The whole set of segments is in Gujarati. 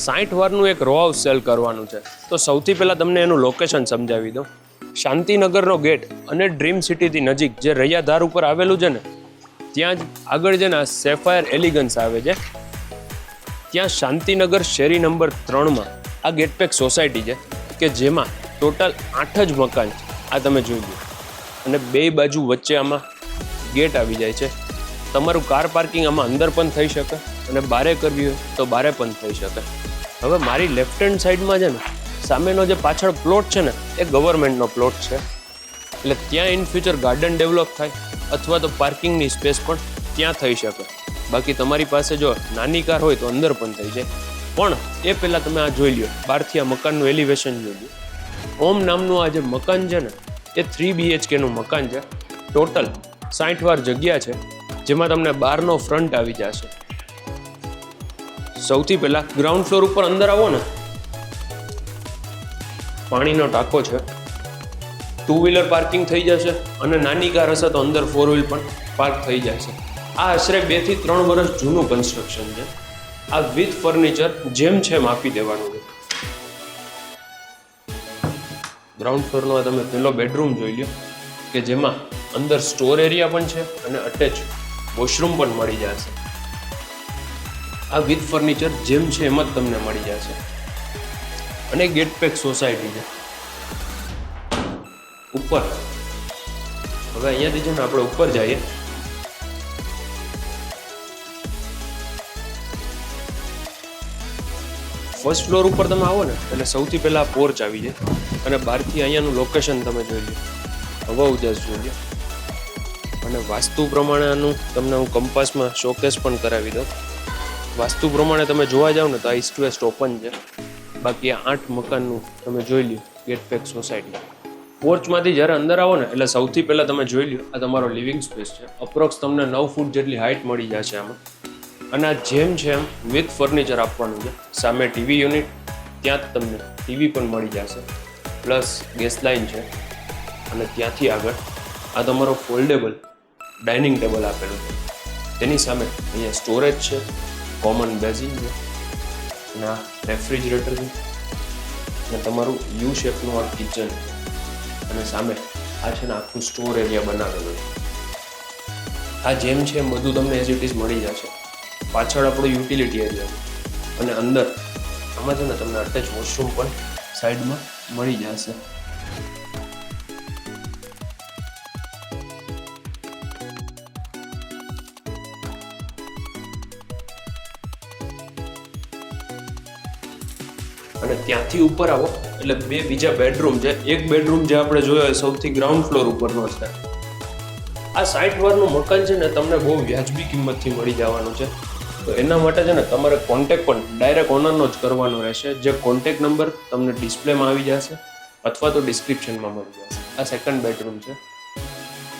60 વારનું એક રો હાઉસ સેલ કરવાનું છે. તો સૌથી પહેલાં તમને એનું લોકેશન સમજાવી દઉં. શાંતિનગરનો ગેટ અને ડ્રીમ સિટીથી નજીક જે રૈયાધાર ઉપર આવેલું છે ને, ત્યાં જ આગળ છે ને આ સેફાયર એલિગન્સ આવે છે. ત્યાં શાંતિનગર શેરી નંબર 3માં આ ગેટપેક સોસાયટી છે કે જેમાં ટોટલ 8 જ મકાન છે. આ તમે જોઈ લો. અને બે બાજુ વચ્ચે આમાં ગેટ આવી જાય છે. તમારું કાર પાર્કિંગ આમાં અંદર પણ થઈ શકે અને બારે કરવી હોય તો બારે પણ થઈ શકે. હવે મારી લેફ્ટ હેન્ડ સાઈડમાં છે ને સામેનો જે પાછળ પ્લોટ છે ને એ ગવર્મેન્ટનો પ્લોટ છે. એટલે ત્યાં ઇન ફ્યુચર ગાર્ડન ડેવલપ થાય અથવા તો પાર્કિંગની સ્પેસ પણ ત્યાં થઈ શકે. બાકી તમારી પાસે જો નાની કાર હોય તો અંદર પણ થઈ જાય. પણ એ પહેલાં તમે આ જોઈ લો, બહારથી આ મકાનનું એલિવેશન જોઈ લો. ઓમ નામનું આ જે મકાન છે ને એ 3 BHKનું મકાન છે. ટોટલ 60 વાર જગ્યા છે, જેમાં તમને બહારનો ફ્રન્ટ આવી જશે. સૌથી પહેલાં ગ્રાઉન્ડ ફ્લોર ઉપર અંદર આવો ને, પાણીનો ટાંકો છે, 2 વ્હીલર પાર્કિંગ થઈ જશે અને નાની કાર હશે તો અંદર 4 વ્હીલ પણ પાર્ક થઈ જશે. આ આશરે 2 થી 3 વર્ષ જૂનું કન્સ્ટ્રક્શન છે. આ વિથ ફર્નિચર જેમ છે એમ આપી દેવાનું છે. ગ્રાઉન્ડ ફ્લોરનો તમે પહેલો બેડરૂમ જોઈ લો કે જેમાં અંદર સ્ટોર એરિયા પણ છે અને અટેચ વોશરૂમ પણ મળી જશે. આ વિથ ફર્નિચર જેમ છે એમ જ તમને મળી જશે. અને ગેટપેક સોસાયટી છે ઉપર. હવે અહીંયાથી છે ને આપણે ઉપર જઈએ. ફર્સ્ટ ફ્લોર ઉપર તમે આવો ને એટલે સૌથી પહેલા પોર્ચ આવી જાય અને બહારથી અહીંયાનું લોકેશન તમે જોઈ લો, હવા ઉજાસ જોઈ લો. અને વાસ્તુ પ્રમાણે આનું તમને હું કંપાસમાં શોકેસ પણ કરાવી દઉં. વાસ્તુ પ્રમાણે તમે જોવા જાવ ને તો આ ઈસ્ટ વેસ્ટ ઓપન છે. બાકી આ 8 મકાનનું તમે જોઈ લ્યો ગેટપેક સોસાયટી. પોર્ચમાંથી જ્યારે અંદર આવો ને એટલે સૌથી પહેલાં તમે જોઈ લ્યો આ તમારો લિવિંગ સ્પેસ છે. અપ્રોક્સ તમને 9 ફૂટ જેટલી હાઇટ મળી જશે આમાં. અને આ જેમ છે એમ વિથ ફર્નિચર આપવાનું છે. સામે ટીવી યુનિટ, ત્યાં જ તમને ટીવી પણ મળી જશે, પ્લસ ગેસ લાઇન છે. અને ત્યાંથી આગળ આ તમારો ફોલ્ડેબલ ડાઇનિંગ ટેબલ આપેલું છે. તેની સામે અહીંયા સ્ટોરેજ છે, કોમન બેઝિન છે, અને આ રેફ્રિજરેટર છે, અને તમારું યુ શેપનું આ કિચન. અને સામે આ છે ને આખું સ્ટોર એરિયા બનાવેલો છે. આ જેમ છે એમ બધું તમને એઝ ઇટ ઇઝ મળી જશે. પાછળ આપણો યુટિલિટી એરિયા અને અંદર આમાં છે ને તમને અટેચ વોશરૂમ પણ સાઈડમાં મળી જશે. અને ત્યાંથી ઉપર આવો એટલે 2 બીજા બેડરૂમ છે. એક બેડરૂમ જે આપણે જોયો હોય સૌથી ગ્રાઉન્ડ ફ્લોર ઉપરનો છે. આ 60 વારનું મકાન છે ને તમને બહુ વ્યાજબી કિંમતથી મળી જવાનું છે. તો એના માટે છે ને તમારે કોન્ટેક્ટ પણ ડાયરેક્ટ ઓનરનો જ કરવાનો રહેશે. જે કોન્ટેક્ટ નંબર તમને ડિસ્પ્લેમાં આવી જશે અથવા તો ડિસ્ક્રિપ્શનમાં મળી જશે. આ સેકન્ડ બેડરૂમ છે.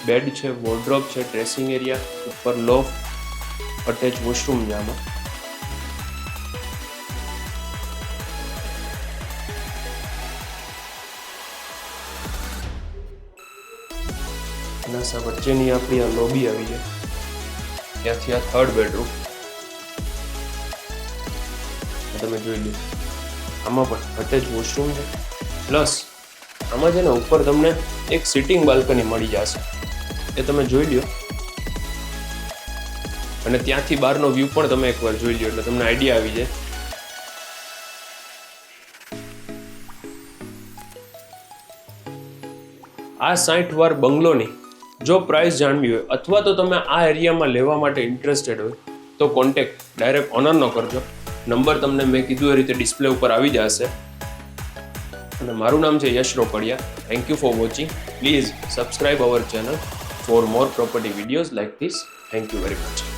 બેડ છે, વોર્ડરોબ છે, ડ્રેસિંગ એરિયા, ઉપર લોફ્ટ, અટેચ વોશરૂમ છે આમાં. અને વચ્ચેની આપણી આ લોબી આવી જાય. ત્યાંથી આ થર્ડ બેડરૂમ તમે જોઈ લો. આમાં પણ અટેચ વોશરૂમ છે, પ્લસ આમાં છે ને ઉપર તમને એક સિટિંગ બાલ્કની મળી જશે. એ તમે જોઈ લો. અને ત્યાંથી બહારનો વ્યૂ પણ તમે એકવાર જોઈ લો એટલે તમને આઈડિયા આવી જાય. આ 60 વાર બંગલોની જો પ્રાઇસ જાણવી હોય અથવા તો તમે આ એરિયામાં લેવા માટે ઇન્ટરેસ્ટેડ હોય તો કોન્ટેક્ટ ડાયરેક્ટ ઓનરનો કરજો. નંબર તમને મેં કીધું એ રીતે ડિસ્પ્લે ઉપર આવી જશે. અને મારું નામ છે Yash Rokadiya. Thank you for watching. Please subscribe our channel for more property videos like this. Thank you very much.